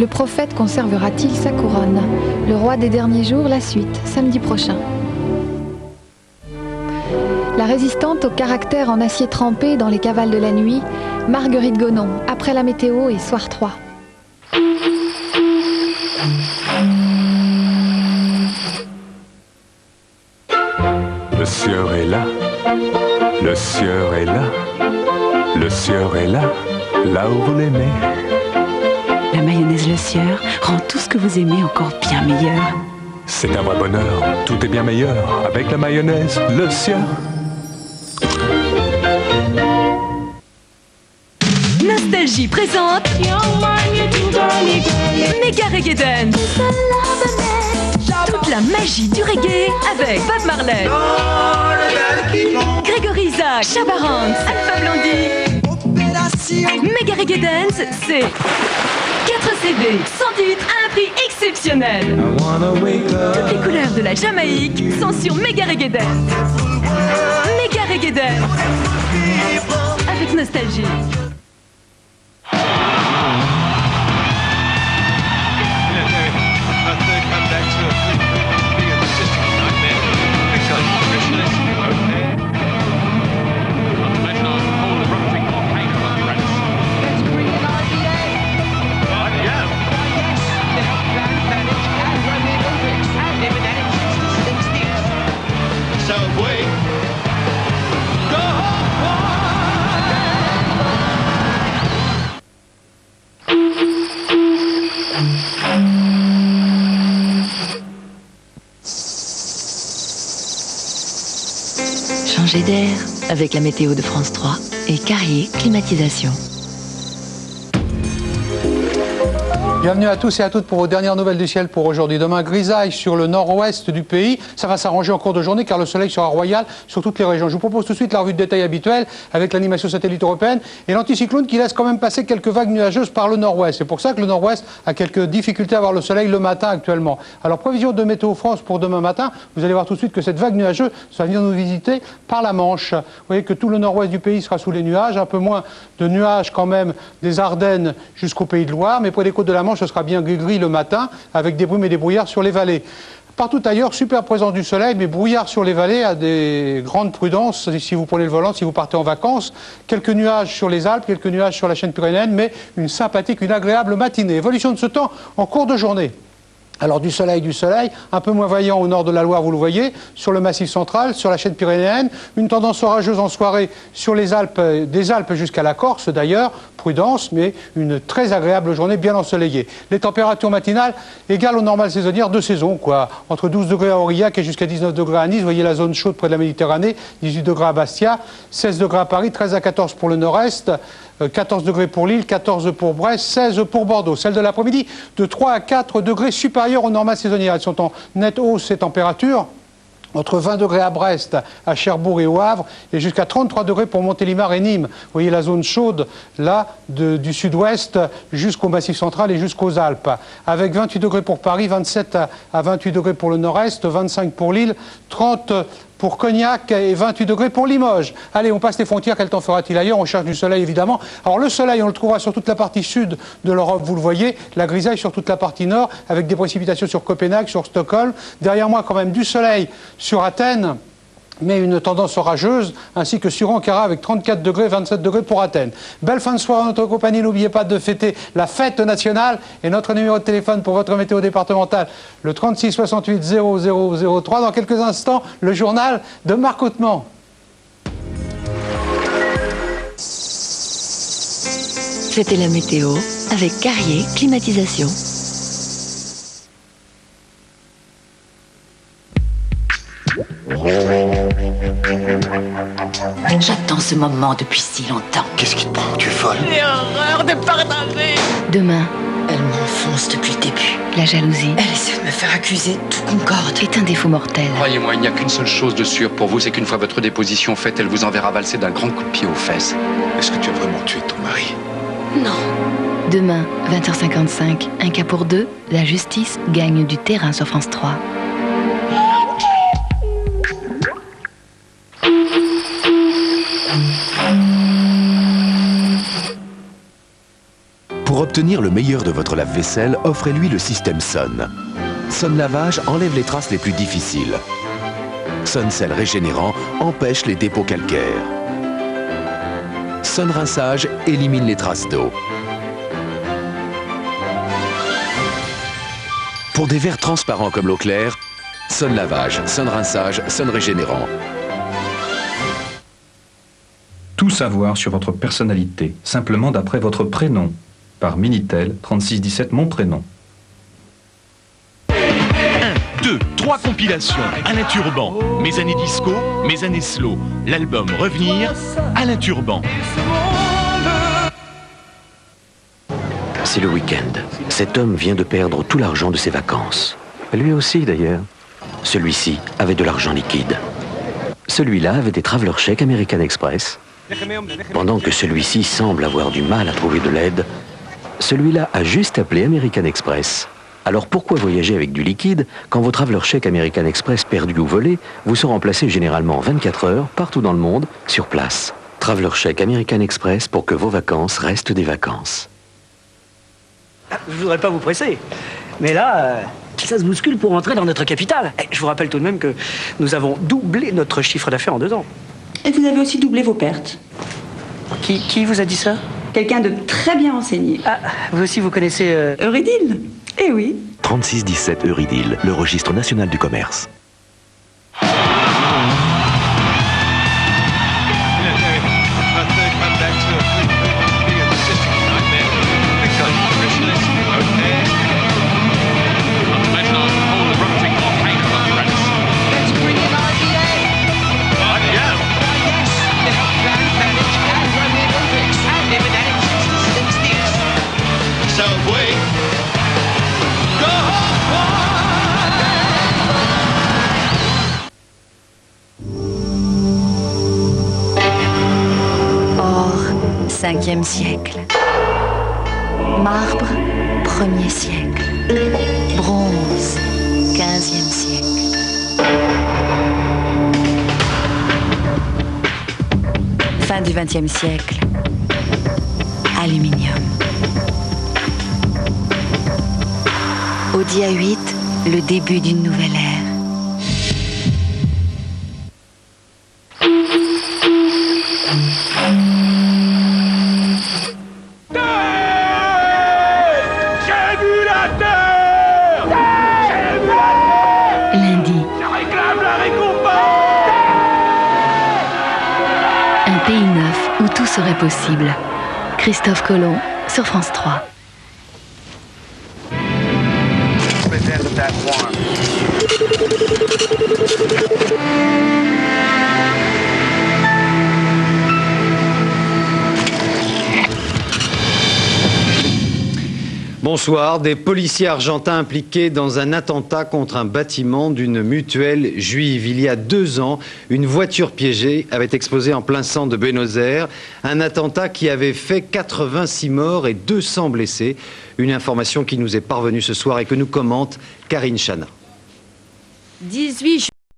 Le prophète conservera-t-il sa couronne? Le roi des derniers jours, la suite, samedi prochain. La résistante au caractère en acier trempé dans les cavales de la nuit, Marguerite Gonon, après la météo et soir 3. Le sieur est là, le sieur est là, le sieur est là, là où vous l'aimez. La mayonnaise Le Sieur rend tout ce que vous aimez encore bien meilleur. C'est un vrai bonheur, tout est bien meilleur avec la mayonnaise Le Sieur. Nostalgie présente Mega Reggae Dance. Toute la magie du reggae avec Bob Marley, Grégory Isaac, Shabba Ranks, Alpha Blondie. Mega Reggae Dance, c'est 4 CD, 100 titres à un prix exceptionnel. Toutes les couleurs de la Jamaïque sont sur Mega Reggae Dance. Mega Reggae Dance avec Nostalgie. Changer d'air avec la météo de France 3 et Carrier Climatisation. Bienvenue à tous et à toutes pour vos dernières nouvelles du ciel pour aujourd'hui. Demain, grisaille sur le nord-ouest du pays. Ça va s'arranger en cours de journée car le soleil sera royal sur toutes les régions. Je vous propose tout de suite la revue de détail habituelle avec l'animation satellite européenne et l'anticyclone qui laisse quand même passer quelques vagues nuageuses par le nord-ouest. C'est pour ça que le nord-ouest a quelques difficultés à voir le soleil le matin actuellement. Alors, prévision de Météo France pour demain matin. Vous allez voir tout de suite que cette vague nuageuse va venir nous visiter par la Manche. Vous voyez que tout le nord-ouest du pays sera sous les nuages. Un peu moins de nuages quand même des Ardennes jusqu'au Pays de Loire. Mais pour les côtes de la Manche, ce sera bien gris le matin, avec des brumes et des brouillards sur les vallées. Partout ailleurs, super présence du soleil, mais brouillard sur les vallées à des grandes prudences si vous prenez le volant, si vous partez en vacances. Quelques nuages sur les Alpes, quelques nuages sur la chaîne pyrénéenne, mais une sympathique, une agréable matinée. Évolution de ce temps en cours de journée. Alors du soleil, un peu moins vaillant au nord de la Loire, vous le voyez, sur le Massif central, sur la chaîne pyrénéenne, une tendance orageuse en soirée sur les Alpes, des Alpes jusqu'à la Corse d'ailleurs, prudence, mais une très agréable journée bien ensoleillée. Les températures matinales égales aux normales saisonnières de saison, quoi. Entre 12 degrés à Aurillac et jusqu'à 19 degrés à Nice, vous voyez la zone chaude près de la Méditerranée, 18 degrés à Bastia, 16 degrés à Paris, 13 à 14 pour le nord-est, 14 degrés pour Lille, 14 pour Brest, 16 pour Bordeaux. Celle de l'après-midi, de 3 à 4 degrés supérieures aux normales saisonnières. Elles sont en nette hausse ces températures. Entre 20 degrés à Brest, à Cherbourg et au Havre, et jusqu'à 33 degrés pour Montélimar et Nîmes. Vous voyez la zone chaude, là, du sud-ouest jusqu'au Massif central et jusqu'aux Alpes. Avec 28 degrés pour Paris, 27 à 28 degrés pour le nord-est, 25 pour Lille, 30 pour Cognac et 28 degrés pour Limoges. Allez, on passe les frontières. Quel temps fera-t-il ailleurs? On cherche du soleil, évidemment. Alors, le soleil, on le trouvera sur toute la partie sud de l'Europe, vous le voyez. La grisaille sur toute la partie nord, avec des précipitations sur Copenhague, sur Stockholm. Derrière moi, quand même, du soleil sur Athènes, mais une tendance orageuse, ainsi que sur Ankara avec 34 degrés, 27 degrés pour Athènes. Belle fin de soirée en notre compagnie. N'oubliez pas de fêter la fête nationale et notre numéro de téléphone pour votre météo départementale, le 36 68 0003. Dans quelques instants, le journal de Marc Hautement. C'était la météo avec Carrier Climatisation. J'attends ce moment depuis si longtemps. Qu'est-ce qui te prend? Tu es folle? J'ai horreur de partager. Demain, elle m'enfonce depuis le début. La jalousie. Elle essaie de me faire accuser. Tout concorde. Est un défaut mortel. Croyez-moi, il n'y a qu'une seule chose de sûre pour vous, c'est qu'une fois votre déposition faite, elle vous enverra valser d'un grand coup de pied aux fesses. Est-ce que tu as vraiment tué ton mari? Non. Demain, 20h55, un cas pour deux, la justice gagne du terrain sur France 3. Pour obtenir le meilleur de votre lave-vaisselle, offrez-lui le système Son. Son Lavage enlève les traces les plus difficiles. Son Sel Régénérant empêche les dépôts calcaires. Son Rinçage élimine les traces d'eau. Pour des verres transparents comme l'eau claire, Son Lavage, Son Rinçage, Son Régénérant. Tout savoir sur votre personnalité, simplement d'après votre prénom. Par Minitel, 3617 mon prénom. 1, 2, 3 compilations. Alain Turban. Mes années disco, mes années slow. L'album Revenir, Alain Turban. C'est le week-end. Cet homme vient de perdre tout l'argent de ses vacances. Lui aussi, d'ailleurs. Celui-ci avait de l'argent liquide. Celui-là avait des traveler chèques American Express. Pendant que celui-ci semble avoir du mal à trouver de l'aide, celui-là a juste appelé American Express. Alors pourquoi voyager avec du liquide quand vos traveler chèques American Express perdus ou volés vous sont remplacés généralement en 24 heures, partout dans le monde, sur place. Traveler chèques American Express pour que vos vacances restent des vacances. Je voudrais pas vous presser, mais là, ça se bouscule pour entrer dans notre capitale. Je vous rappelle tout de même que nous avons doublé notre chiffre d'affaires en 2 ans. Et vous avez aussi doublé vos pertes. Qui vous a dit ça? Quelqu'un de très bien renseigné. Ah, vous aussi vous connaissez... Eurydice? Eh oui. 3617 Eurydice, le registre national du commerce. Or, 5e siècle. Marbre, 1er siècle. Bronze, 15e siècle. Fin du 20e siècle. Aluminium. Audi A8, le début d'une nouvelle ère. Lundi. Un pays neuf où tout serait possible. Christophe Colomb sur France 3. Bonsoir. Des policiers argentins impliqués dans un attentat contre un bâtiment d'une mutuelle juive. Il y a 2 ans, une voiture piégée avait explosé en plein centre de Buenos Aires. Un attentat qui avait fait 86 morts et 200 blessés. Une information qui nous est parvenue ce soir et que nous commente Karine Chana. 18